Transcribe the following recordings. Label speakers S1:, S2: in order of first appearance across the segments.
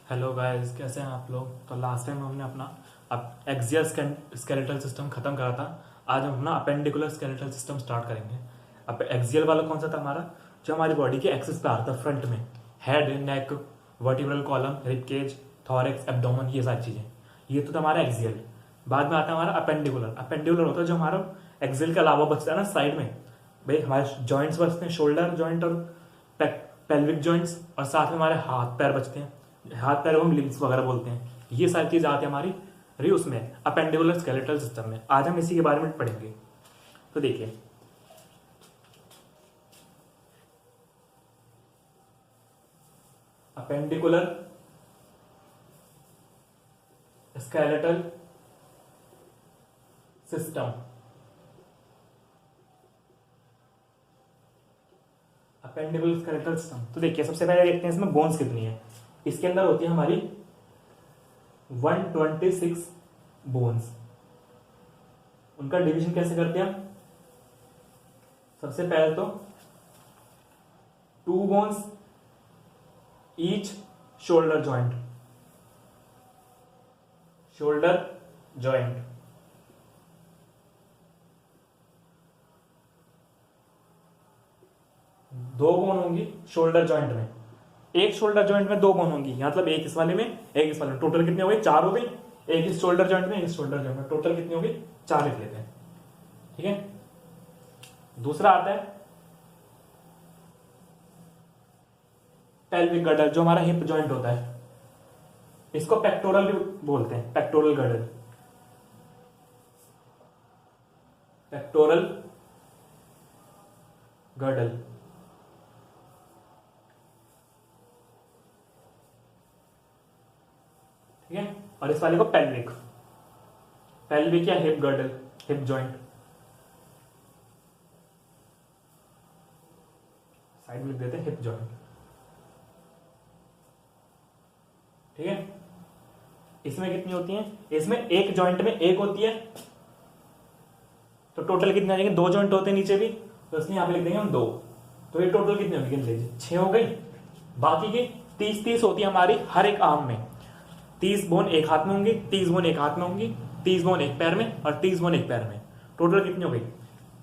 S1: Hello guys, कैसे हैं आप लोग। तो लास्ट टाइम हमने अपना अब एक्सियल स्केलेटल सिस्टम खत्म करा था। आज हम अपना अपेंडिकुलर स्केलेटल सिस्टम स्टार्ट करेंगे। अब एक्सियल वाला कौन सा था हमारा, जो हमारी बॉडी के एक्सिस पे आता है फ्रंट में, head, neck, vertebral column, rib cage, thorax, abdomen, ये सारी चीजें। ये तो था हमारा एक्सियल। बाद में आता है हमारा अपेंडिकुलर। अपेंडिकुलर होता है जो हमारा एक्सियल के अलावा बचता है ना साइड में। भाई हमारे जॉइंट्स बचते हैं, शोल्डर जॉइंट और पेल्विक जॉइंट्स, और साथ में हमारे हाथ पैर बचते हैं। हाथ पैर को हम लिम्स वगैरह बोलते हैं। ये सारी चीज आती है हमारी री उसमें अपेंडिकुलर स्केलेटल सिस्टम में। आज हम इसी के बारे में पढ़ेंगे। तो देखिए, appendicular skeletal system. Appendicular skeletal system. तो देखिए, सबसे पहले देखते हैं इसमें बोन्स कितनी है। इसके अंदर होती है हमारी 126 बोन्स। उनका डिवीजन कैसे करते हैं हम। सबसे पहले तो 2 bones each shoulder joint. Shoulder joint, दो बोन होंगी शोल्डर जॉइंट में। एक शोल्डर जॉइंट में 2 बोन होंगी, मतलब एक इस वाले में एक इस वाले में। टोटल कितनी हो गई, 4 हो गई। एक इस शोल्डर जॉइंट में एक इस शोल्डर जॉइंट में, टोटल कितनी हो गई, 4 लिख लेते हैं। ठीक है। दूसरा आता है पेल्विक गर्डल, जो हमारा हिप जॉइंट होता है। इसको पेक्टोरल भी बोलते हैं, पेक्टोरल गर्डल। Pectoral girdle. ठीक है। और इस वाले को पेल्विक, पेल्विक या hip girdle, hip joint. Side में लिख देते हैं हिप जॉइंट। ठीक है। इसमें कितनी होती है, इसमें एक जॉइंट में एक होती है। तो टोटल कितने आ जाएंगे, 2 जॉइंट होते हैं नीचे भी, तो इसलिए यहां पे लिख देंगे हम 2। तो ये टोटल कितनी होगी, गिन लीजिए, 6 हो गई। बाकी की 30 होती है हमारी हर एक आर्म में। 30 बोन एक हाथ में होंगी, 30 बोन एक हाथ में होंगी, 30 बोन एक पैर में, और 30 बोन एक पैर में। टोटल कितनी हो गई,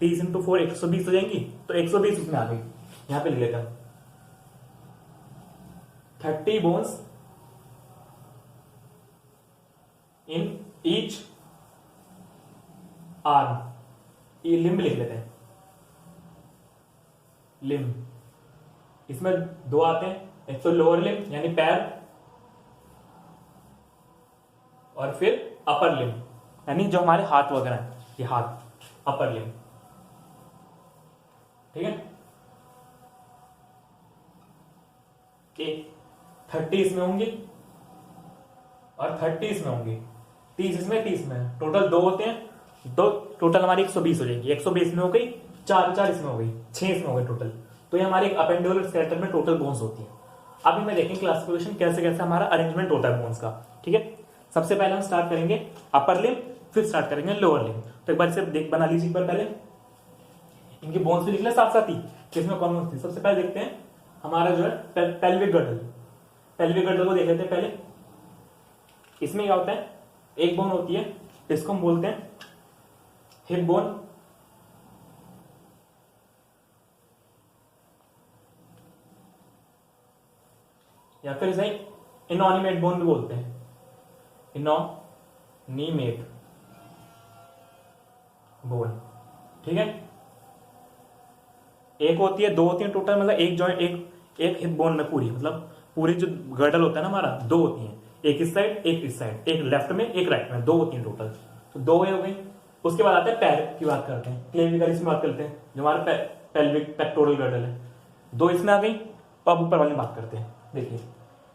S1: 30 × 4 120 हो जाएंगी। तो 120 उसमें आ गई। यहां पे लिख लेता हूं 30 बोन्स इन ईच आर्म। ये लिम्ब लिख लेते हैं, लिम्ब। इसमें 2 आते हैं, एक तो लोअर लिम्ब यानी पैर, और फिर अपर लिम्ब यानी जो हमारे हाथ वगैरह है, ये हाथ, अपर लिम्ब। ठीक है। एक 30 इसमें होंगी और 30 इसमें होंगी, 30 इसमें 30 में, टोटल 2 होते हैं। दो टोटल हमारी 120 हो जाएगी। 120 में हो गई, 4 इसमें हो गई, 6 इसमें हो गई टोटल। तो ये हमारे एक अपेंडिकुलर स्केलेटल में टोटल बोन्स होती है। अभी मैं देखेंगे क्लासिफिकेशन कैसे कैसे हमारा अरेंजमेंट होता है बोन्स का। ठीक है। सबसे पहले हम स्टार्ट करेंगे अपर लिम्ब, फिर स्टार्ट करेंगे लोअर लिम्ब। तो एक बार इसे देख बना लीजिए एक बार पहले। इनके बोन्स भी लिख ले साथ साथ ही कि इसमें कौन कौन सी। सबसे पहले देखते हैं हमारा जो है पेल्विक गर्डल। पेल्विक गर्डल को देख लेते हैं पहले। इसमें क्या होता है, एक बोन होती है, इसको हम बोलते हैं हिप बोन। या फिर इसे इनोनिमेट बोन भी बोलते हैं, इनोनिमेट बोन। ठीक है। एक होती है, 2 होती है टोटल, मतलब एक जॉइंट, एक हिप बोन में पूरी, मतलब पूरी जो गर्डल होता है ना हमारा, 2 होती हैं। एक इस साइड एक इस साइड, एक लेफ्ट में एक राइट में, 2 होती हैं टोटल। तो 2 हो गई। उसके बाद आते हैं पैर की बात करते हैं, क्लेविकल इसमें बात करते हैं, जो हमारा पेल्विक पेक्टोरल गर्डल है। 2 इसमें आ गई। अब ऊपर वाली बात करते हैं। देखिए,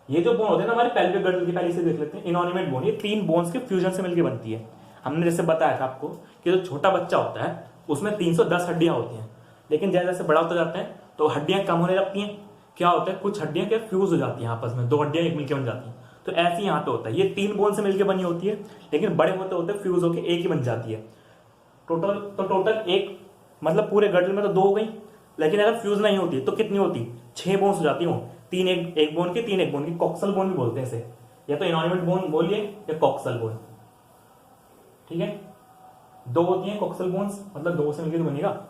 S1: ये जो बोन होते हैं ना हमारे पेल्विक गर्डल की, पहले से देख लेते हैं। इनोनिमेट बोन, ये 3 बोन्स के फ्यूजन से मिलकर बनती है। हमने जैसे बताया था आपको कि जो छोटा बच्चा होता है उसमें 310 हड्डियां होती हैं, लेकिन जैसे जैसे बड़ा होता जाता है तो हड्डियां कम होने लगती हैं। क्या होता है, कुछ हड्डियां क्या फ्यूज हो जाती हैं आपस में, 2 हड्डियां एक मिलकर बन जाती हैं। तो ऐसे यहाँ पे होता है, ये 3 बोन से मिलकर बनी होती है, लेकिन बड़े होते होते फ्यूज होकर एक ही बन जाती है। टोटल एक, मतलब पूरे गर्डल में तो 2 हो गई, लेकिन अगर फ्यूज नहीं होती तो कितनी होती, 6 बोन्स हो जाती हो। 3 एक बोन की, 3 एक बोन की, कॉक्सल बोन भी बोलते हैं इसे। या तो इनॉर्गेनिक बोन बोलिए या कॉक्सल बोन, ठीक है। दो होती हैं कॉक्सल बोन्स, मतलब दो से मिलकर बनेगा।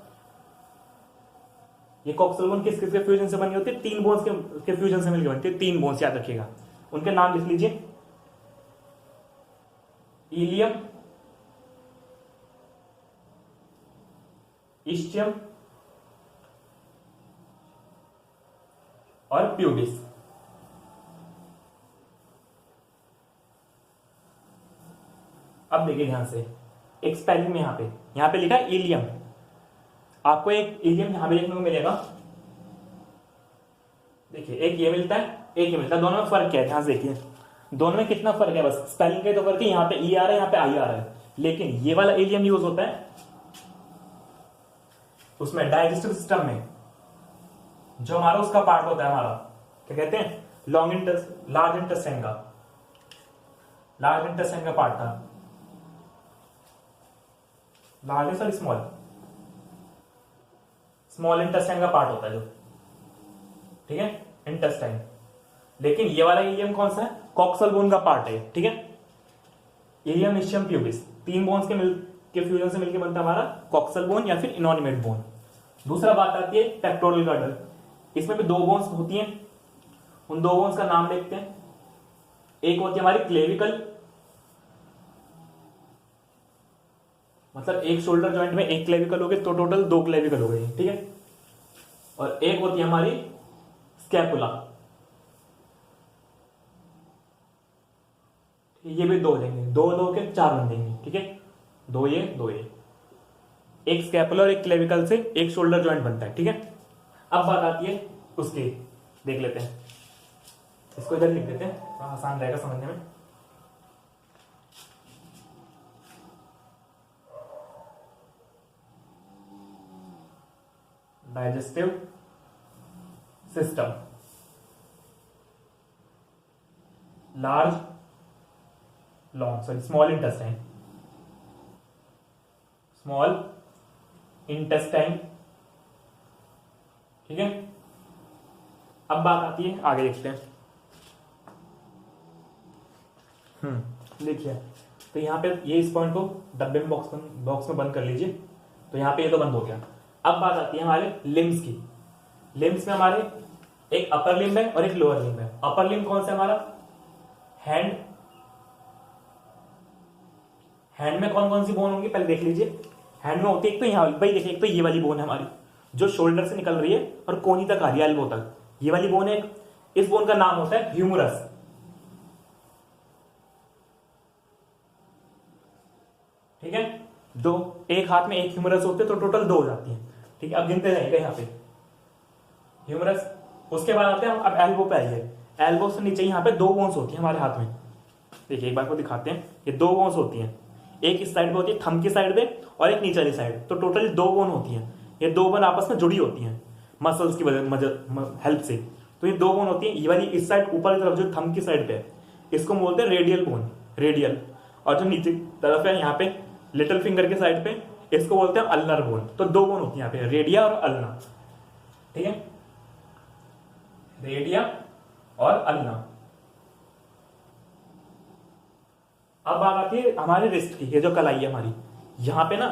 S1: ये कॉक्सल बोन किस किस के फ्यूजन से बनी होती है? तीन बोन्स के फ्यूजन से मिलकर बनती है। तीन बोन्स याद रखिएगा, उनके नाम लिख लीजिए, इलियम, इस्चियम और प्यूबिस। अब देखिए ध्यान से, एक स्पेलिंग में यहां पे लिखा है इलियम, आपको एक इलियम यहां पे देखने को मिलेगा। देखिए एक ये मिलता है, एक ये मिलता है, दोनों में फर्क क्या है? ध्यान से देखिए, दोनों में कितना फर्क है? बस स्पेलिंग का तो फर्क है, यहाँ पे ई आ रहा है, यहाँ पे आई आ रहा है। लेकिन ये वाला इलियम यूज होता है उसमें डाइजेस्टिव सिस्टम में, जो हमारा उसका पार्ट होता है, हमारा क्या कहते हैं, लार्ज इंटेस्टाइन का पार्ट था। लार्ज सॉरी स्मॉल इंटेस्टाइन का पार्ट होता है जो, ठीक है, इंटेस्टाइन। लेकिन ये वाला इलियम कौन सा है? कॉक्सल बोन का पार्ट है, ठीक है। इलियम, इस्चियम, प्यूबिस, तीन बोन्स के फ्यूजन से मिलकर बनता है हमारा कॉक्सल बोन या फिर इनॉर्गेनिक बोन। दूसरा बात आती है पेक्टोरल गर्डल, इसमें भी दो बोन्स होती हैं, उन दो बोन्स का नाम देखते हैं। एक होती है हमारी क्लेविकल, मतलब एक शोल्डर जॉइंट में एक क्लेविकल हो गई तो टोटल दो क्लेविकल हो गई, ठीक है। और एक होती है हमारी स्कैपुला, ये भी दो हो जाएंगे, दो दो के चार बन जाएंगे, ठीक है। दो ये एक स्कैपुला और एक क्लेविकल से एक शोल्डर जॉइंट बनता है, ठीक है। अब बात आती है उसकी, देख लेते हैं, इसको इधर लिख देते हैं, थोड़ा आसान रहेगा समझने में। डाइजेस्टिव सिस्टम, स्मॉल इंटेस्टाइन, ठीक है। अब बात आती है, आगे देखते हैं। देखिए, तो यहां पे ये इस पॉइंट को डब्बे में बॉक्स में बंद कर लीजिए, तो यहां पे ये तो बंद हो गया। अब बात आती है हमारे लिम्स की। लिम्स में हमारे एक अपर लिम्ब है और एक लोअर लिम्ब है। अपर लिम्ब कौन सा हमारा? हैंड में कौन कौन सी बोन होंगी पहले देख लीजिए। हैंड में होती है एक तो यहाँ भाई देखिए, एक तो ये वाली बोन है हमारी जो शोल्डर से निकल रही है और कोनी तक आ रही है, एल्बो तक, ये वाली बोन है। इस बोन का नाम होता है ह्यूमरस, ठीक है। दो, एक हाथ में एक ह्यूमरस होते हैं तो टोटल दो हो जाती है, ठीक है। अब गिनते रहेंगे यहाँ पे ह्यूमरस। उसके बाद आते हैं अब एल्बो पे आइए। एल्बो से नीचे यहाँ पे दो बोन्स होती है हमारे हाथ में। देखिए एक बार को दिखाते हैं, ये दो बोन्स होती हैं, एक इस साइड पे होती है थंब की साइड पे और एक नीचे वाली साइड, तो टोटल दो बोन होती हैं। ये दो बोन आपस में जुड़ी होती हैं मसल्स की हेल्प से। तो ये दो बोन होती है, ये वाली इस साइड ऊपर की तरफ जो थंब की साइड पे है इसको बोलते हैं रेडियल बोन, रेडियल। और जो नीचे तरफ है यहाँ पे लिटिल फिंगर के साइड पे इसको बोलते हैं अल्नर बोन। तो दो बोन होती है यहाँ पे, रेडिया और अल्ना, ठीक है, रेडिया और अल्ना। अब बात आती है हमारे रिस्ट की, ये जो कलाई है हमारी, यहाँ पे ना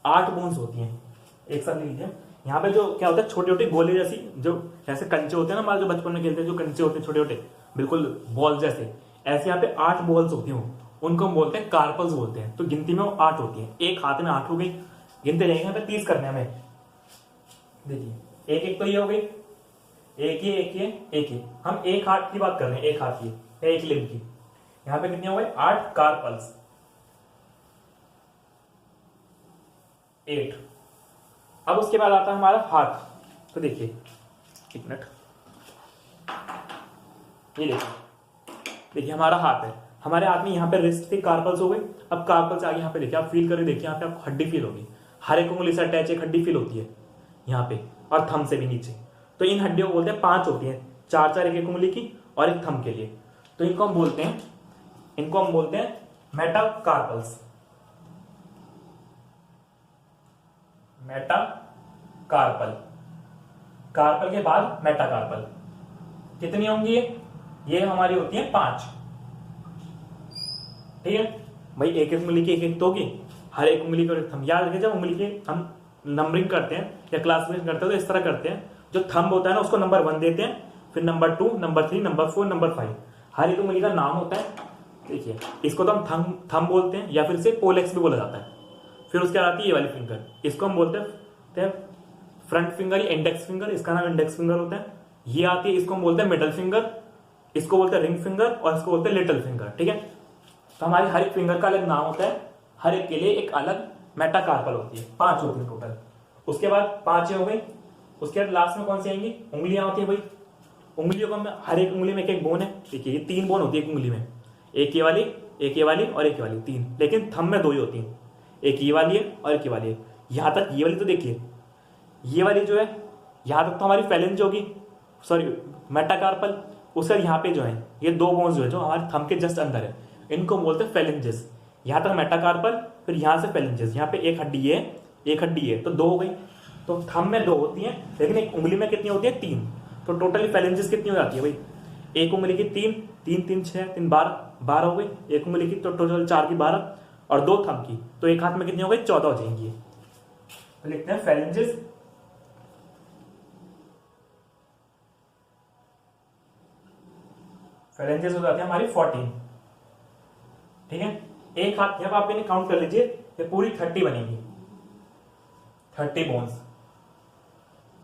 S1: 8 बोन्स होती हैं। एक साथ लीजिए, यहाँ पे जो क्या होता है छोटे छोटे गोले जैसी, जो ऐसे कंचे होते हैं ना हमारे जो बचपन में खेलते हैं, जो कंचे होते हैं छोटे छोटे बिल्कुल बॉल जैसे, ऐसे यहाँ पे 8 बॉल्स होती हैं, उनको हम बोलते हैं कार्पल्स बोलते हैं। तो गिनती में वो 8 होती हैं, एक हाथ में 8 हो गई। गिनते रहेंगे, यहाँ पे 30 करने हमें। देखिए एक एक तो ये हो गई, एक ये हम एक हाथ की बात कर रहे हैं, एक हाथ की, एक लिम्ब की। यहां पे कितने हो गए? 8 कार्पल्स, 8। अब उसके बाद आता है हमारा हाथ। तो देखिए एक मिनट, ये देखिए हमारा हाथ है, हमारे हाथ में यहाँ पे रिस्ट थी, कार्पल्स हो गए। अब कार्पल्स आगे यहाँ पे देखिए, आप फील करके देखिए, यहाँ पे आपको हड्डी फील होगी, हर एक उंगली से अटैच एक हड्डी फील होती है यहाँ पे, और थंब से भी नीचे। तो इन हड्डियों को बोलते हैं 5 होती हैं, 4 एक उंगली की और एक थंब के लिए। तो इनको हम बोलते हैं मेटाकार्पल्स, मेटाकार्पल। कार्पल के बाद मेटाकार्पल। कितनी होंगी ये हमारी होती है 5, ठीक है भाई, एक एक उंगली की एक एक तो होगी, हर एक उंगली को थंब। याद रखिए जब उंगली के हम नंबरिंग करते हैं या क्लासिफिकेशन करते हैं तो इस तरह करते हैं, जो थंब होता है ना उसको नंबर 1 देते हैं, फिर नंबर 2, नंबर 3, नंबर 4, नंबर 5, हर एक उंगली का नाम होता है। देखिए इसको तो हम थंब बोलते हैं या फिर इसे पोलेक्स भी बोला जाता है। फिर उसके बाद आती है ये वाली फिंगर, इसको हम बोलते हैं फ्रंट फिंगर या इंडेक्स फिंगर, इसका नाम इंडेक्स फिंगर होता है। ये आती है, इसको हम बोलते हैं मिडल फिंगर, इसको बोलते हैं रिंग फिंगर और इसको बोलते हैं लिटिल फिंगर। ठीक है, तो हमारी हर एक फिंगर का अलग नाम होता है, हर एक के लिए एक अलग मेटाकार्पल होती है, 5 होती है टोटल। उसके बाद 5 हो गई, उसके बाद लास्ट में कौन सी आएंगी, उंगलियां होती है भाई। उंगलियों का हर एक उंगली में एक एक बोन है। देखिए ये 3 बोन होती है एक उंगली में, एक ये वाली, एक ये वाली और एक ये वाली, 3। लेकिन थंब में 2 ही होती है, एक ये वाली है और एक ये वाली है। यहां तक ये वाली तो देखिए, ये वाली जो है यहां तक तो हमारी फेलेंज होगी, सॉरी मेटाकार्पल। उसके बाद यहाँ पे जो है ये 2 बोन्स जो है जो हमारे थंब के जस्ट अंदर है, इनको बोलते हैं फेलेंजेस। यहां तक मेटाकार्पल, फिर यहां से फेलेंजेस। यहाँ पे एक हड्डी है, एक हड्डी है, तो 2 हो गई। तो थंब में 2 होती है, लेकिन एक उंगली में कितनी होती है, 3। तो टोटली फेलेंजेस कितनी हो जाती है भाई, एक उंगली की 3, 3 3 6 3 12 हो गई। एक उंगली की तो टोटल 4 की 12 और 2 थंब की, तो एक हाथ में कितनी हो गई, 14 हो जाएंगी। तो लिखते हैं फेलेंजेस। फेलेंजेस हो जाती है हमारी 14। ठीक है, एक हाथ जब आप इन्हें काउंट कर लीजिए, ये पूरी 30 बनेगी, 30 बोन्स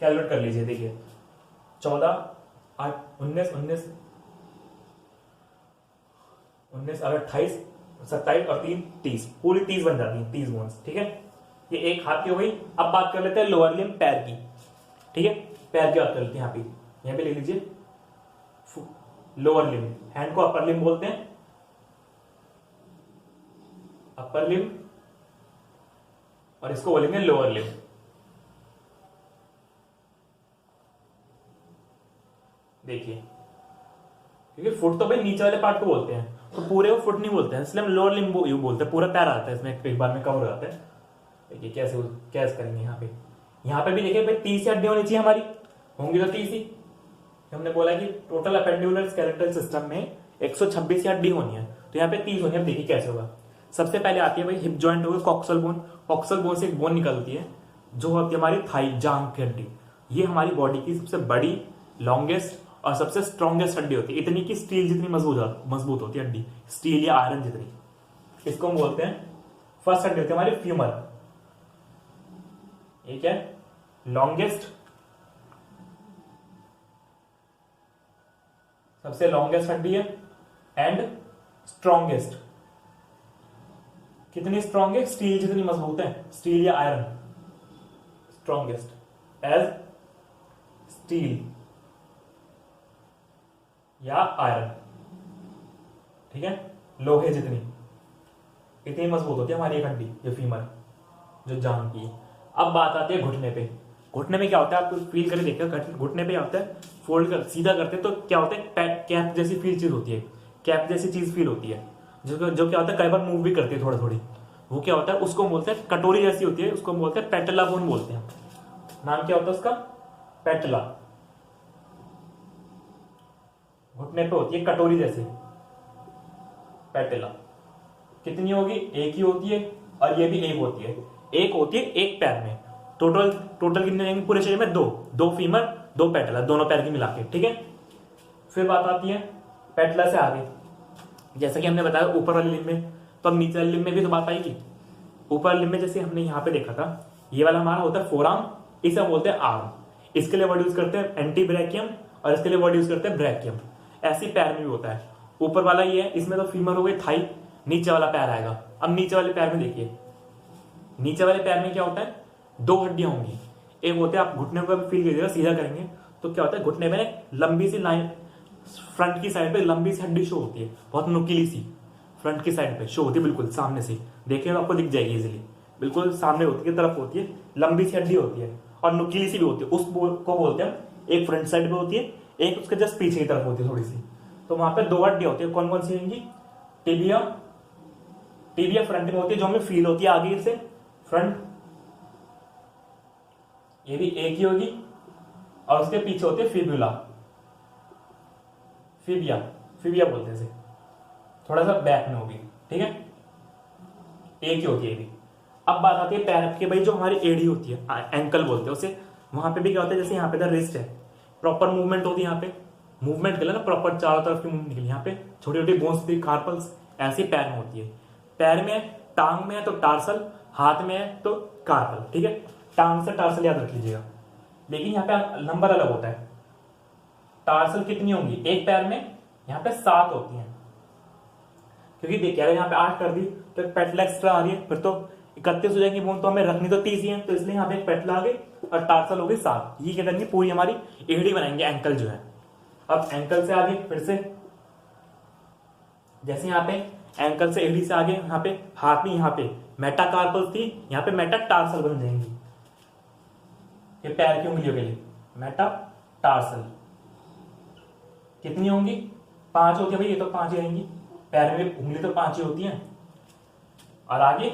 S1: कैलकुलेट कर लीजिए। देखिए 14 8 19 19 19 और 28 27 और 3 30, पूरी 30 बन जाती है, 30 बोन्स। ठीक है, ये एक हाथ की हो गई। अब बात कर लेते हैं लोअर लिम्ब, पैर की। ठीक है, पैर की बात कर लेते हैं। यहाँ पे ले लीजिए लोअर लिम्ब, हैंड को अपर लिम्ब बोलते हैं, अपर लिम्ब, और इसको बोलेंगे लोअर लिम्ब। देखिए क्योंकि फुट तो भाई नीचे वाले पार्ट को बोलते हैं, तो पूरे को फुट नहीं बोलते हैं, इसलिए हम लोअर लिम्ब यू बोलते हैं। पूरा पैर आता है इसमें, एक बार में कवर हो जाता है। देखिए कैसे करेंगे। यहाँ पे भी देखिए भाई 30 हड्डी होनी चाहिए हमारी, होंगी तो 30 ही। हमने बोला कि टोटल अपेंडिकुलर स्केलेटल सिस्टम में 126 हड्डी होनी है, तो यहाँ पे 30 होनी है। अब देखिए कैसे होगा। सबसे पहले आती है भाई हिप जॉइंट, होगा कॉक्सल बोन। कॉक्सल बोन से एक बोन निकलती है जो होती है हमारी थाई, जांघ की हड्डी। ये हमारी बॉडी की सबसे बड़ी, लॉन्गेस्ट और सबसे स्ट्रॉन्गेस्ट हड्डी होती है, इतनी की स्टील जितनी मजबूत होती है हड्डी, स्टील या आयरन जितनी। इसको हम बोलते हैं फर्स्ट हड्डी होती है हमारी फ्यूमर। ये क्या है, लॉन्गेस्ट, सबसे लॉन्गेस्ट हड्डी है एंड स्ट्रॉन्गेस्ट। कितनी स्ट्रॉन्ग है, स्टील जितनी मजबूत है, स्टील या आयरन, स्ट्रॉन्गेस्ट एज स्टील या आयरन। ठीक है, लोहे जितनी, इतनी मजबूत होती है हमारी एक हड्डी, ये फीमर जो जान की। अब बात आती है घुटने पे। घुटने में क्या होता है, आपको फील करके देखिए, घुटने पे होता है फोल्ड कर सीधा करते हैं तो क्या होता है, कैप जैसी फील चीज होती है, कैप जैसी चीज फील होती है, जो क्या होता है कई बार मूव भी करती है थोड़ी थोड़ी। वो क्या होता है, उसको बोलते हैं कटोरी जैसी होती है, उसको बोलते हैं पेटला बोन बोलते हैं। नाम क्या होता है उसका, पेटला। घुटने पे होती है कटोरी जैसी, पेटला। कितनी होगी, एक ही होती है, और ये भी एक होती है, एक होती है एक पैर में। टोटल कितने रहेंगे पूरे शरीर में, 2 फीमर 2 पेटला, दोनों पैर की मिला के। ठीक है, फिर बात आती है पेटला से आगे, जैसा कि हमने बताया ऊपर वाली लिम्ब में, तो अब नीचे वाली लिम्ब में भी तो बात आएगी। ऊपर वाली लिम्ब में जैसे हमने यहाँ पे देखा था, ये वाला हमारा होता है फोरआर्म, इसे हम बोलते हैं आर्म। इसके लिए वर्ड यूज करते हैं एंटी ब्रैकियम, और इसके लिए वर्ड यूज करते हैं ब्रैकियम। ऐसी पैर में भी होता है। ऊपर वाला ये है, इसमें तो फीमर हो गई, थाई, नीचे वाला पैर आएगा। अब नीचे वाले पैर में देखिए, नीचे वाले पैर में क्या होता है, 2 हड्डियां होंगी। एक होते हैं, आप घुटने को फील कीजिएगा, सीधा करेंगे तो क्या होता है, घुटने में लंबी सी लाइन, फ्रंट की साइड पे लंबी सी हड्डी शो होती है, बहुत नुकीली सी, फ्रंट की साइड पे शो होती है, बिल्कुल सामने से देखिए तो आपको दिख जाएगी इजिली, बिल्कुल सामने होती है, तरफ होती है, लंबी सी हड्डी होती है और नुकीली सी भी होती है। को बोलते हैं, एक फ्रंट साइड पे होती है, एक उसके जस्ट पीछे की तरफ होती है थोड़ी सी। तो वहां पे 2 हड्डियां होती है, कौन कौन सी होंगी, टिबिया फ्रंट में होती है, जो हमें फील होती है आगे से फ्रंट, ये भी एक ही होगी, और उसके पीछे होती है फिब्यूला, फिबिया बोलते हैं इसे, थोड़ा सा बैक में होगी। ठीक है, एक ही होती है ये भी। अब बात आती है पैर की, भाई जो हमारी एड़ी होती है, एंकल बोलते हैं उसे, वहां पे भी क्या होता है, जैसे यहाँ पे रिस्ट है, प्रॉपर मूवमेंट होती है, यहाँ पे मूवमेंट के लिए ना प्रॉपर चारों तरफ की मूवमेंट के लिए यहाँ पे छोटी छोटी बोन्स होती है, कार्पल्स, ऐसी पैर में होती है। पैर में, टांग में है तो टार्सल, हाथ में है तो कार्पल, ठीक है, टांग से टार्सल याद रख लीजिएगा। लेकिन यहाँ पे नंबर अलग होता है, टार्सल कितनी होंगी एक पैर में, यहाँ पे 7 होती हैं, क्योंकि देखिए अगर यहाँ पे 8 कर दी तो एक पेटला एक्स्ट्रा आ रही है, फिर तो 31 हो जाएंगी बोन, तो हमें रखनी तो 30 ही है, तो इसलिए यहाँ पे एक पेटला आ गई और टार्सल हो गई 7। ये क्या करेंगे, पूरी हमारी एड़ी बनाएंगे, एंकल जो है। अब एंकल से आगे फिर से, जैसे यहाँ पे एंकल से एड़ी से आगे यहाँ पे हाथ में, यहाँ पे मेटाकार्पल थी, यहाँ पे मेटाटार्सल बन जाएंगी, ये पैर की उंगलियों के लिए मेटाटार्सल। कितनी होंगी, 5 होगी भाई, ये तो 5 ही आएंगी, पैर में उंगली तो 5 ही होती हैं। और आगे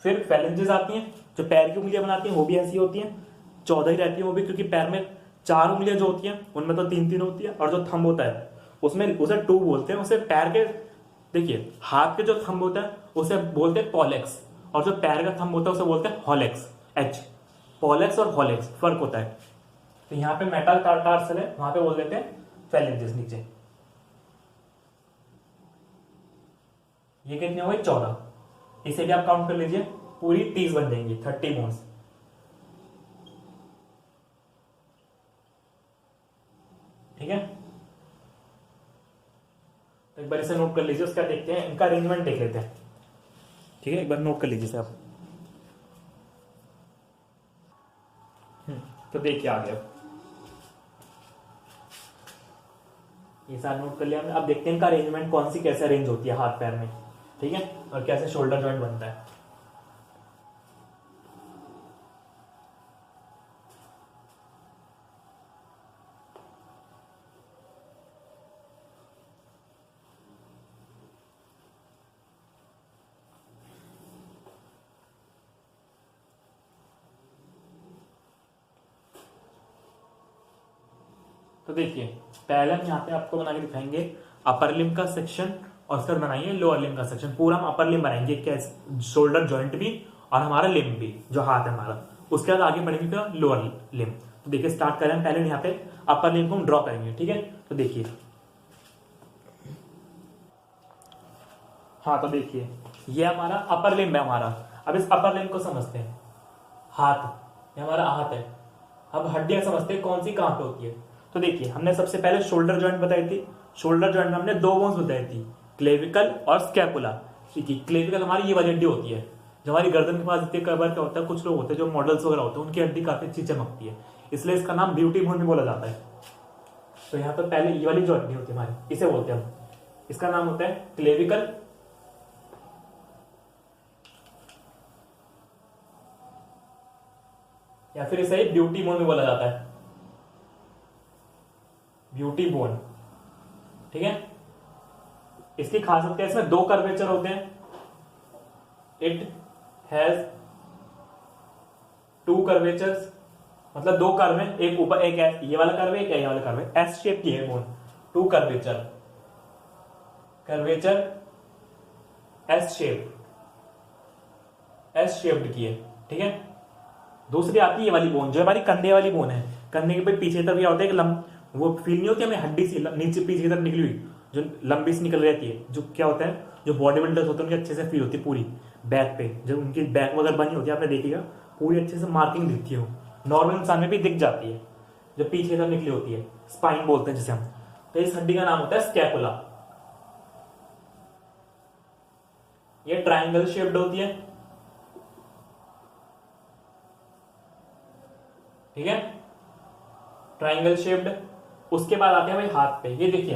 S1: फिर फैलेंजेस आती हैं, जो पैर की उंगलियां बनाती हैं वो भी ऐसी होती हैं, 14 ही रहती है वो भी, क्योंकि पैर में 4 उंगलियां जो होती हैं उनमें तो 3-3 होती है, और जो थंब होता है उसमें, उसे 2 बोलते हैं। उसे पैर के, देखिए हाथ के जो थंब होता है उसे बोलते हैं पॉलेक्स, और जो पैर का थंब होता है उसे बोलते हैं हॉलेक्स, एच। पॉलेक्स और हॉलेक्स फर्क होता है। तो यहाँ पे मेटल टार्सल है, वहां पे बोल देते हैं फैलेंजेस नीचे। ये कितनी हो गई, 14। इसे भी आप काउंट कर लीजिए, पूरी 30 बन जाएंगी, 30 बोन्स। ठीक है, तो एक बार इसे नोट कर लीजिए, उसका देखते हैं, इनका अरेंजमेंट देख लेते हैं। ठीक है, एक बार नोट कर लीजिए इसे आप। तो देखिए आ गया, ये सारा नोट कर लिया हमने। अब देखते हैं इनका अरेंजमेंट कौन सी कैसे अरेंज होती है हाथ पैर में, ठीक है, और कैसे शोल्डर जॉइंट बनता है। तो देखिए पहले हम यहाँ पे आपको बना के दिखाएंगे अपर लिम्ब का सेक्शन, और फिर बनाइए लोअर लिम्ब का सेक्शन। पूरा हम अपर लिम्ब बनाएंगे, कैसे, शोल्डर जॉइंट भी और हमारा लिम्ब भी, जो हाथ है हमारा। उसके बाद आगे बढ़ेंगे फिर लोअर लिम्ब। तो देखिए स्टार्ट करें, पहले यहाँ पे अपर लिम्ब को हम ड्रॉ करेंगे, ठीक है। तो देखिए, हाँ तो देखिए ये हमारा अपर लिम्ब है हमारा। अब इस अपर लिम्ब को समझते हैं, हाथ, ये हमारा हाथ है। अब हड्डियां समझते हैं कौन सी कहां पे होती है। तो देखिए हमने सबसे पहले शोल्डर जॉइंट बताई थी। शोल्डर जॉइंट में हमने 2 बोन्स बताई थी, क्लेविकल और स्कैपुला। ठीक है, क्लेविकल हमारी ये वाली हड्डी होती है जो हमारी गर्दन के पास इतने, कई बार क्या होता है, कुछ लोग होते हैं जो मॉडल्स वगैरह होते हैं, उनकी हड्डी काफी अच्छी चमकती है, इसलिए इसका नाम ब्यूटी बोन भी बोला जाता है। तो यहाँ पर पहले ये वाली जो हड्डी होती है हमारी, इसे बोलते हैं हम, इसका नाम होता है क्लेविकल, या फिर इसे ब्यूटी बोन भी बोला जाता है, ब्यूटी बोन। ठीक है, इसकी खासियत क्या है, इसमें 2 कर्वेचर होते हैं। इट हैज 2 कर्वेचर्स, मतलब 2 कर्व है, एक ऊपर एक है, ये वाला कर्व है, एक ये वाला कर्व है, एस शेप की है bone. 2 curvature, curvature S shape, S shaped की है। ठीक है, दूसरी आती है ये वाली बोन, जो हमारी कंधे वाली बोन है। कंधे के पीछे तरफ क्या होता है, वो फील नहीं होती हमें हड्डी सी नीचे पीछे की तरफ निकली हुई, जो लंबी सी निकल रहती है, जो क्या होता है, जो बॉडी बिल्डर्स होते हैं उनकी अच्छे से फील होती है पूरी बैक पे। जब उनकी बैक वगैरह बनी होती है, आपने देखिएगा पूरी अच्छे से मार्किंग दिखती है, नॉर्मल इंसान में भी दिख जाती है, जो पीछे की तरफ निकली होती है, स्पाइन बोलते हैं जिसे हम। तो इस हड्डी का नाम होता है स्कैपुला। ये ट्राइंगल शेप्ड होती है। ठीक है, ट्राइंगल शेप्ड। उसके बाद आते हैं भाई हाथ पे। ये देखिए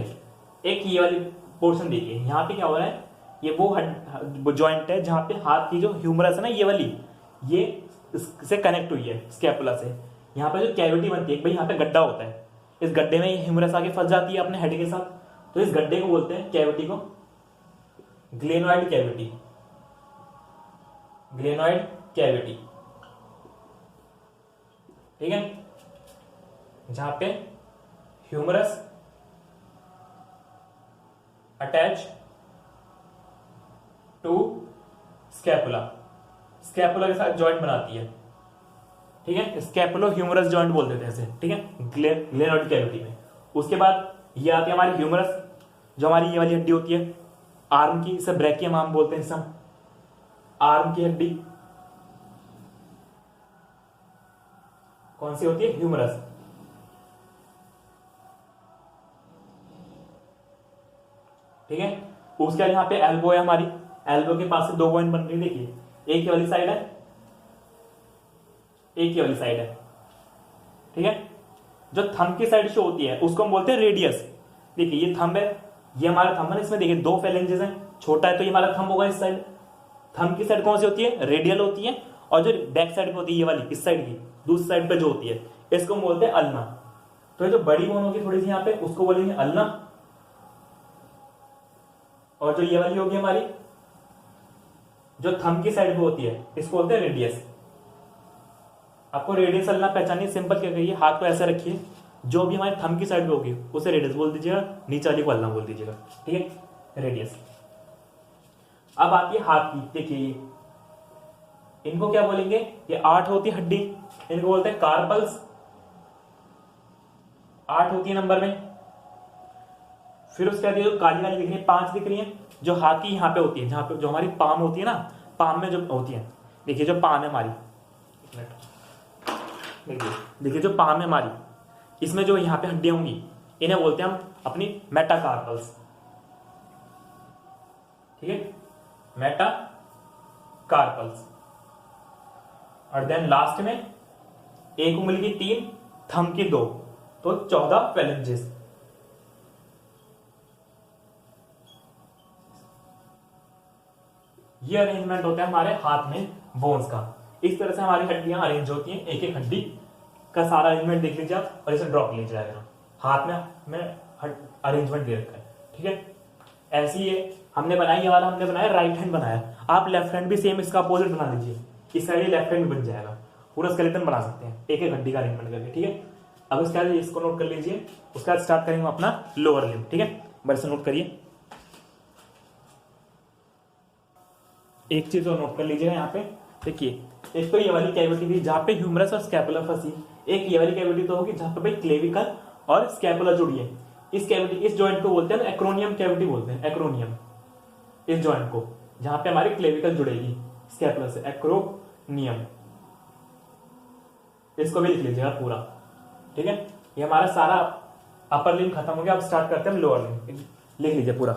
S1: एक ये वाली पोर्शन देखिए, यहाँ पे क्या हो रहा है, ये वो जॉइंट है जहां पे हाथ की जो ह्यूमरस है ना, ये वाली, ये इससे कनेक्ट हुई है स्कैपुला से। यहाँ पे जो कैविटी बनती है भाई, यहाँ पे गड्ढा होता है, इस गड्ढे में ये ह्यूमरस आके फंस जाती है अपने हेड के साथ। तो इस गड्ढे को बोलते हैं, कैविटी को, ग्लेनॉइड कैविटी, ग्लेनॉइड कैविटी। ठीक है, जहां पे ह्यूमरस अटैच स्कैपुला, स्कैपुला के साथ जॉइंट बनाती है, ठीक है, स्कैपुलो ह्यूमरस जॉइंट बोल देते हैं इसे, ठीक है, ग्लेनोइड कैविटी में। उसके बाद ये आती है हमारी ह्यूमरस, जो हमारी ये वाली हड्डी होती है आर्म की, इसे ब्रैकियम आर्म बोलते हैं, सब आर्म की हड्डी कौन सी होती है, ह्यूमरस, ठीक है। उसके बाद यहाँ पे एल्बो है हमारी, एल्बो के पास से दो पॉइंट बन रही है, देखिए, एक ये वाली साइड है, एक ये वाली साइड है, ठीक है। जो थंब की साइड शो होती है उसको हम बोलते हैं रेडियस। देखिए ये थंब है, ये हमारा थंब है, इसमें देखिए दो फेलेंजेस हैं, छोटा है तो ये हमारा थंब होगा इस साइड। थंब की साइड कौन सी होती है, रेडियल होती है, और जो बैक साइड पे होती है ये वाली, इस साइड की दूसरी साइड पे जो होती है इसको हम बोलते हैं अल्ना। तो ये जो बड़ी बोन होगी थोड़ी सी यहाँ पे, उसको बोलेंगे अल्ना, और जो ये वाली होगी हमारी, जो थंब की साइड पे होती है, इसको बोलते हैं रेडियस। आपको रेडियस अल्ना पहचानिए, सिंपल क्या करिए, हाथ को ऐसे रखिए, जो भी हमारे थंब की साइड पे होगी उसे रेडियस बोल दीजिएगा, नीचे वाली को अल्ना बोल दीजिएगा, ठीक है, रेडियस। अब आती है हाथ की, देखिए इनको क्या बोलेंगे, ये 8 होती है हड्डी, इनको बोलते हैं कार्पल्स, 8 होती है नंबर में। फिर उसके बाद जो काली काली दिख रही है 5 दिख रही है, जो हाथ की यहाँ पे होती है, जहां पे जो हमारी पाम होती है ना, पाम में जो होती है, देखिए जो पाम है हमारी, देखिए जो पाम है हमारी, इसमें जो यहाँ पे हड्डियां होंगी इन्हें बोलते हैं हम अपनी मेटाकार्पल्स, ठीक है, मेटाकार्पल्स। और देन लास्ट में एक उंगली की 3, थंब की 2, तो 14 फेलेंजेस। ये अरेंजमेंट होता है हमारे हाथ में बोन्स का। इस तरह से हमारी हड्डियां अरेंज होती हैं, एक एक हड्डी का सारा अरेंजमेंट देख लीजिए आप, और इसे ड्रॉ कर लीजिए जाएगा। हाथ में अरेंजमेंट दे रखा है, ठीक है। ऐसी है हमने बनाई, ये वाला हमने बनाया राइट हैंड बनाया, आप लेफ्ट हैंड भी सेम इसका अपोजिट बना लीजिए, इस साइड लेफ्ट हैंड भी बन जाएगा, पूरा स्केलेटन बना सकते हैं एक एक हड्डी का अरेंजमेंट करके, ठीक है। अब उसके बाद इसको नोट कर लीजिए, उसके बाद स्टार्ट करेंगे अपना लोअर लिम्ब, ठीक है, बड़े से नोट करिए। एक चीज और नोट कर लीजिएगा यहाँ पे, देखिए एक तो ये वाली कैविटी थी जहां पे ह्यूमरस और स्कैपुला फंसी, एक ये वाली कैविटी तो होगी जहां पे भाई क्लेविकल और स्कैपुला जुड़ी है। इस कैविटी, इस जॉइंट को बोलते हैं ना एक्रोनियम कैविटी बोलते हैं, एक्रोनियम, इस जॉइंट को जहां पे हमारी क्लेविकल जुड़ेगी स्कैपुला से, एक्रोनियम। इसको भी लिख लीजिएगा पूरा, ठीक है। ये हमारा सारा अपर लिम्ब खत्म हो गया, अब स्टार्ट करते हैं हम लोअर लिम्ब, लिख लीजिए पूरा।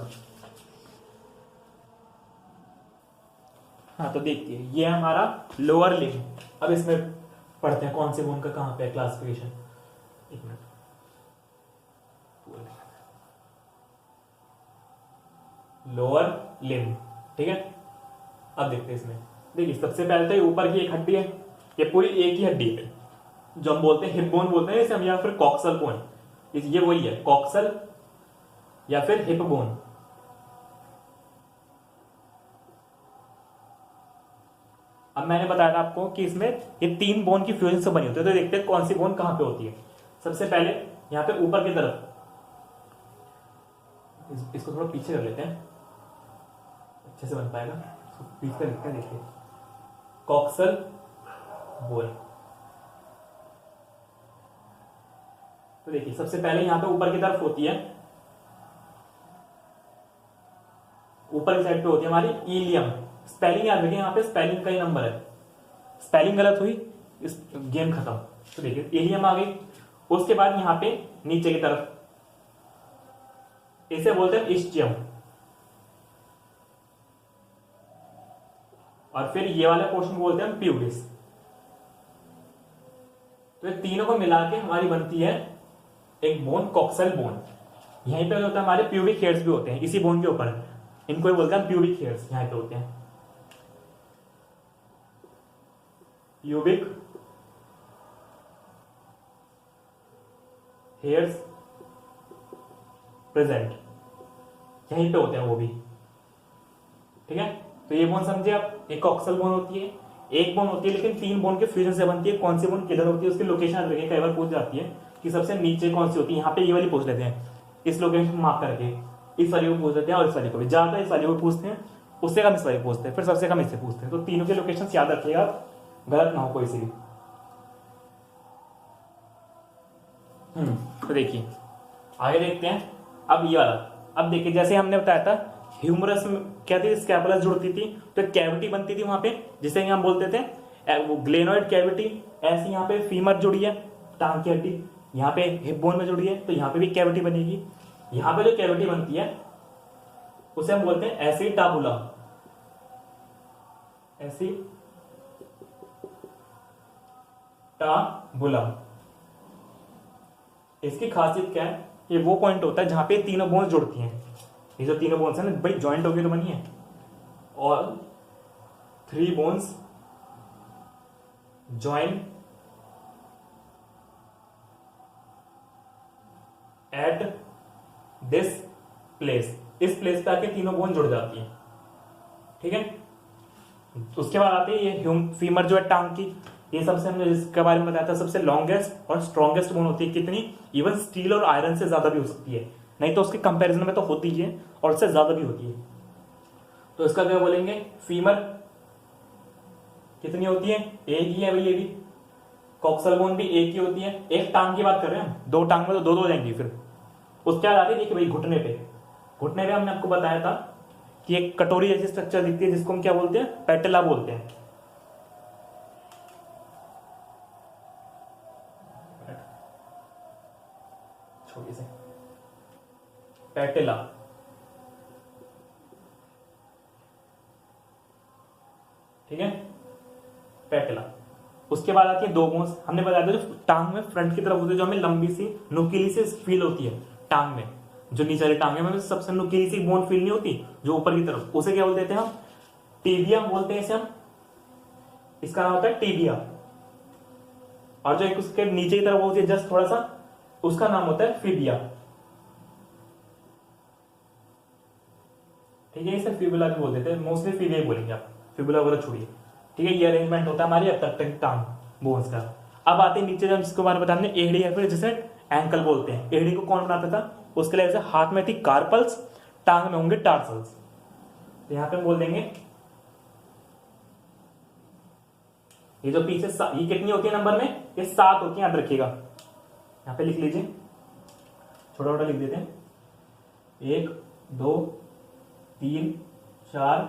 S1: हाँ तो देखिए ये हमारा लोअर लिम्ब। अब इसमें पढ़ते हैं कौन से बोन का कहां पे क्लासिफिकेशन, एक मिनट, लोअर लिम्ब, ठीक है। अब देखते हैं इसमें, देखिए सबसे पहले तो ऊपर की एक हड्डी है, ये पूरी एक ही हड्डी है, जो हम बोलते हैं हिप बोन बोलते हैं इसे हम, या फिर कॉक्सल बोन, ये वही है कॉक्सल या फिर हिप बोन। अब मैंने बताया था आपको कि इसमें ये 3 बोन की फ्यूजन से बनी होती है, तो देखते हैं कौन सी बोन कहां पे होती है। सबसे पहले यहाँ पे ऊपर की तरफ, इसको थोड़ा पीछे कर लेते हैं, अच्छे से बन पाएगा, पीछे लिखते हैं, देखिए कॉक्सल बोन। तो देखिए सबसे पहले यहाँ पे ऊपर की तरफ होती है, ऊपर की साइड पे होती है हमारी इलियम। स्पेलिंग याद रखिए, यहाँ पे स्पेलिंग का ही नंबर है, स्पेलिंग गलत हुई इस गेम खत्म। तो देखिए इलियम आ गई। उसके बाद यहाँ पे नीचे की तरफ इसे बोलते हैं इस्चियम, और फिर ये वाला पोर्शन बोलते हैं प्यूबिस। तो ये तीनों को मिला के हमारी बनती है एक बोन, कॉक्सल बोन। यहीं पे होता है हमारे प्यूबिक हेयर्स भी होते हैं इसी बोन के ऊपर, इनको ही बोलते हैं प्यूबिक हेयर्स, यहां पे होते हैं प्यूबिक हेयर्स प्रेजेंट, यहीं पे होते हैं वो भी, ठीक है। तो ये बोन समझे आप, एक कॉक्सल बोन होती है, एक बोन होती है लेकिन 3 बोन के फ्यूजन से बनती है। कौन सी बोन किधर होती है उसकी लोकेशन रखिए, कई बार पूछ जाती है कि सबसे नीचे कौन सी होती है, यहाँ पे ये वाली पूछ लेते हैं, इस लोकेशन मार्क करके इस वाली को पूछ लेते हैं, और इस वाली को भी ज्यादा इस वाली को पूछते हैं, उससे कम इससे पूछते हैं, फिर सबसे कम इससे पूछते हैं। तो तीनों के लोकेशन याद रखिएगा, गलत ना हो कोई सी भी। तो देखिए आगे देखते हैं अब ये वाला। अब देखिए जैसे हमने बताया था ह्यूमरस में क्या थी, स्कैपुलस जुड़ती थी तो एक कैविटी बनती थी वहां पे, जिसे हम बोलते थे वो ग्लेनोइड कैविटी। ऐसे यहाँ पे फीमर जुड़ी है, टांग की हड्डी, यहाँ पे हिप बोन में जुड़ी है, तो यहाँ पे भी कैविटी बनेगी। यहाँ पे जो कैविटी बनती है उसे हम बोलते हैं एसिटाबुला। एसिटाबुला। इसकी खासियत क्या है, ये वो पॉइंट होता है जहां पे तीनों बोन्स जुड़ती हैं। ये जो तीनों बोन्स है ना भाई, ज्वाइंट होगी तो बनी है। All 3 bones join at this place. इस प्लेस पे आके तीनों बोन जुड़ जाती है, ठीक है। उसके बाद आते हैं ये फीमर जो है टांग की, ये सबसे हमने जिसके बारे में बताया था सबसे लॉन्गेस्ट और स्ट्रॉन्गेस्ट बोन होती है। कितनी, इवन स्टील और आयरन से ज्यादा भी हो सकती है, नहीं तो उसके कंपैरिजन में तो होती ही है और उससे ज्यादा भी होती है। तो इसका क्या बोलेंगे, फीमर कितनी होती है, एक ही है भाई ये भी। कॉक्सल बोन भी एक ही होती है। एक टांग की बात कर रहे हैं हम, 2 टांग में तो 2 हो जाएंगी। फिर उसके बाद आती है देखिए भाई घुटने पे हमने आपको बताया था कि एक कटोरी जैसी स्ट्रक्चर दिखती है जिसको हम क्या बोलते हैं, पैटेला बोलते हैं। छोटी से पैटेला, ठीक है, पैटेला। उसके बाद आती है 2 बोन्स। हमने बताया था जो टांग में फ्रंट की तरफ होती है, जो हमें लंबी सी नुकीली सी फील होती है टांग में, जो नीचे वाली टांग में सबसे नुकीली सी बोन फील नहीं होती जो ऊपर की तरफ, उसे क्या बोलते थे हम, टीबिया बोलते हैं इसे हम। इसका नाम होता है टीबिया। और जो एक उसके नीचे की तरफ होती है जस्ट थोड़ा सा, उसका नाम होता है फिबिया, ठीक है। इसे फिबुला भी बोलते थे, मोस्टली फिबिया ही बोलेंगे आप, फिबुला वगैरह छोड़िए, ठीक है। ये अरेंजमेंट होता है हमारी अब तक टांग बोन्स का। अब आते हैं नीचे, जब इसके बारे में बताने एड़ी या फिर जिसे एंकल बोलते हैं। एड़ी को कौन बनाता था, उसके लिए जैसे हाथ में थी कार्पल्स, टांग में होंगे टार्सल्स। तो यहां पे हम बोल देंगे ये जो पीछे ये कितनी होती है नंबर में, ये 7 होती है, याद रखिएगा। यहां पे लिख लीजिए, छोटा छोटा लिख देते हैं, 1 2 3 4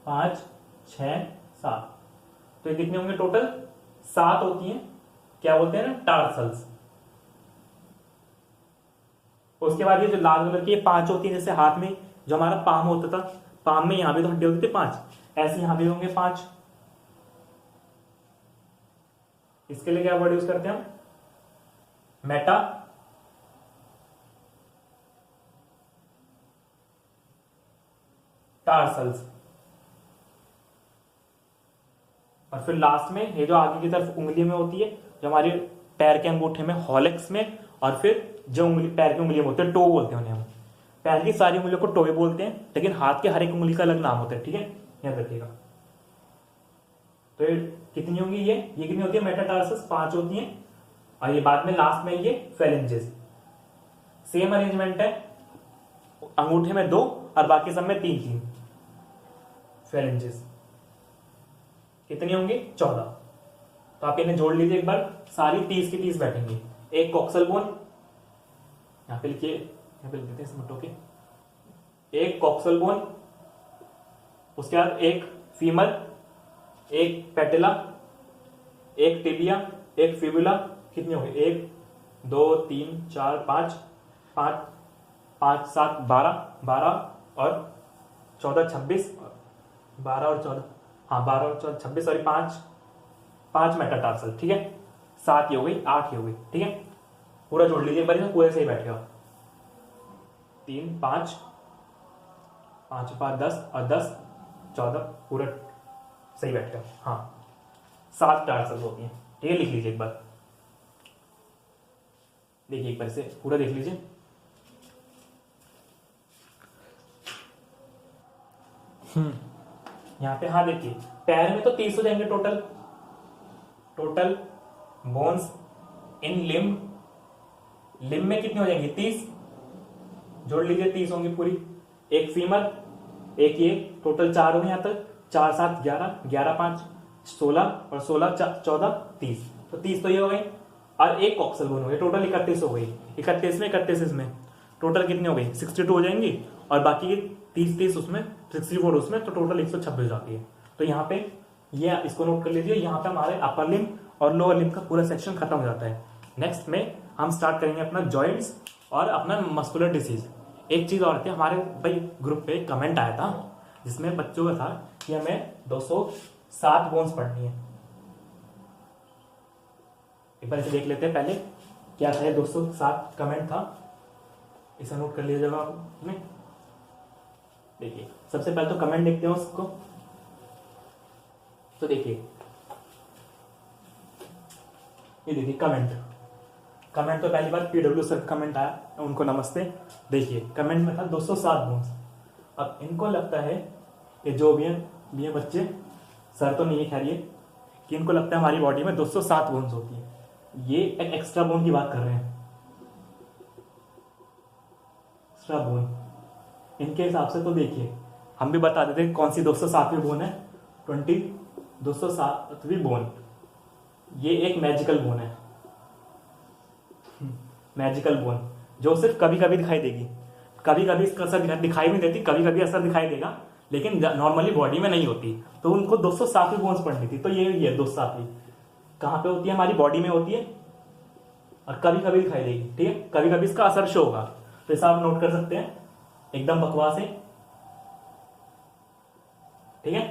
S1: 5 6 7। तो ये कितने होंगे टोटल, 7 होती हैं, क्या बोलते हैं ना, टार्सल्स। उसके बाद ये जो लाल कलर की 5 होती है, जैसे हाथ में जो हमारा पाम होता था, पाम में यहां भी तो हड्डी होती थी 5, ऐसे यहां भी होंगे 5। इसके लिए क्या वर्ड यूज करते हैं हम, मेटा टार्सल्स। और फिर लास्ट में ये जो आगे की तरफ उंगली में होती है, जो हमारे पैर के अंगूठे में हॉलेक्स में, और फिर जो उंगली पैर की उंगलियां बोलते हैं, टो बोलते हैं उन्हें हम। पैर की सारी उंगलियों को टोए बोलते हैं, लेकिन हाथ के हर एक उंगली का अलग नाम होता है, ठीक है, याद रखिएगा। तो ये कितनी होंगी, ये कितनी होती है, मेटाटार्सस 5 होती हैं। और ये बाद में लास्ट में ये फेलेंजेस। सेम अरेंजमेंट है, अंगूठे में 2 और बाकी सब में 3 फेलेंजेस। कितनी होंगी, 14। तो आप इन्हें जोड़ लीजिए एक बार, सारी 30 की 30 बैठेंगी। एक कॉक्सल बोन, यहां पे लिखिए, यहां पे लिख देते हैं इसमें टोके, एक कॉक्सल बोन, उसके बाद एक फीमर, एक पैटेला, एक टिबिया, एक फिबुला। कितनी होगी, 1 2 3 4 5 5 5 7 12 और 14 26, 12 और 14, हाँ 12 और 14 26 और 5 मेटाटार्सल, ठीक है। 7 ही हो गई, 8 ही हो गई, ठीक है। पूरा जोड़ लीजिए एक बार, पूरे सही बैठेगा। 3 5 5 5 10 और 10 14, पूरा सही बैठेगा। हाँ 7 टार्सल्स होती हैं, ठीक है। लिख लीजिए एक बार, देखिए एक बार से पूरा देख लीजिए। यहां पे हाँ देखिए, पैर में तो 30 हो जाएंगे टोटल बोन्स इन लिम्ब में कितनी हो जाएंगी, 30, जोड़ लीजिए 30 होंगी पूरी। एक फीमर, एक ये टोटल 4 हो गए यहाँ तक, 4 7 11, 11 5 16 और 16 14 30, तो 30 तो ये हो गई। और एक कॉक्सल बोन हो गई, टोटल 31 हो गई। 31 में 31 इसमें टोटल कितनी हो गई 62 हो जाएंगी, और बाकी 30 उसमें 64 उसमें, तो टोटल 126 आती है। तो यहाँ पे ये इसको नोट कर लीजिए, यहाँ पे हमारे अपर लिम्ब और लोअर लिम्ब का पूरा सेक्शन खत्म हो जाता है। नेक्स्ट में हम स्टार्ट करेंगे अपना जॉइंट्स और अपना मस्कुलर डिसीज। एक चीज और थी, हमारे भाई ग्रुप पे कमेंट आया था जिसमें बच्चों का था कि हमें 207 बोन्स पढ़नी है। एक बार इसे देख लेते हैं पहले क्या था। 207 कमेंट था, इसे नोट कर लीजिएगा आपने। देखिए सबसे पहले तो कमेंट देखते हैं उसको। तो देखिए ये देखिए कमेंट तो पहली बार पीडब्ल्यू सर कमेंट आया, उनको नमस्ते। देखिए कमेंट में था 207 बोन्स। अब इनको लगता है कि जो भी है बच्चे, सर तो नहीं है खैर, ये कि इनको लगता है हमारी बॉडी में 207 बोन्स होती है। ये एक एक्स्ट्रा बोन की बात कर रहे हैं, एक्स्ट्रा बोन। इनके हिसाब से तो देखिए हम भी बता देते हैं कौन सी 207वीं बोन है। 207वीं बोन ये एक मैजिकल बोन है, मैजिकल बोन, जो सिर्फ कभी कभी दिखाई देगी। कभी कभी इसका असर दिखाई नहीं देती, कभी कभी असर दिखाई देगा, लेकिन नॉर्मली बॉडी में नहीं होती। तो उनको 207वीं बोन्स पढ़नी थी। तो ये 207वीं कहाँ पे होती है, हमारी बॉडी में होती है, और कभी कभी दिखाई देगी। ठीक है, कभी कभी इसका असर शो होगा। तो इसे आप नोट कर सकते हैं, एकदम बकवास है। ठीक है,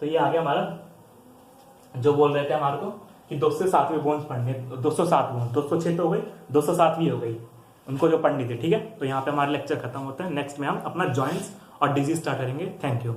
S1: तो ये आ गया हमारा जो बोल रहे थे हमारे को कि 207वीं बोन्स पढ़नी है। 207 बोन्स, 206 तो हो गई, 207वीं हो गई उनको जो पढ़नी थी। ठीक है, तो यहाँ पे हमारा लेक्चर खत्म होता है। नेक्स्ट में हम अपना जॉइंट्स और डिजीज स्टार्ट करेंगे। Thank you.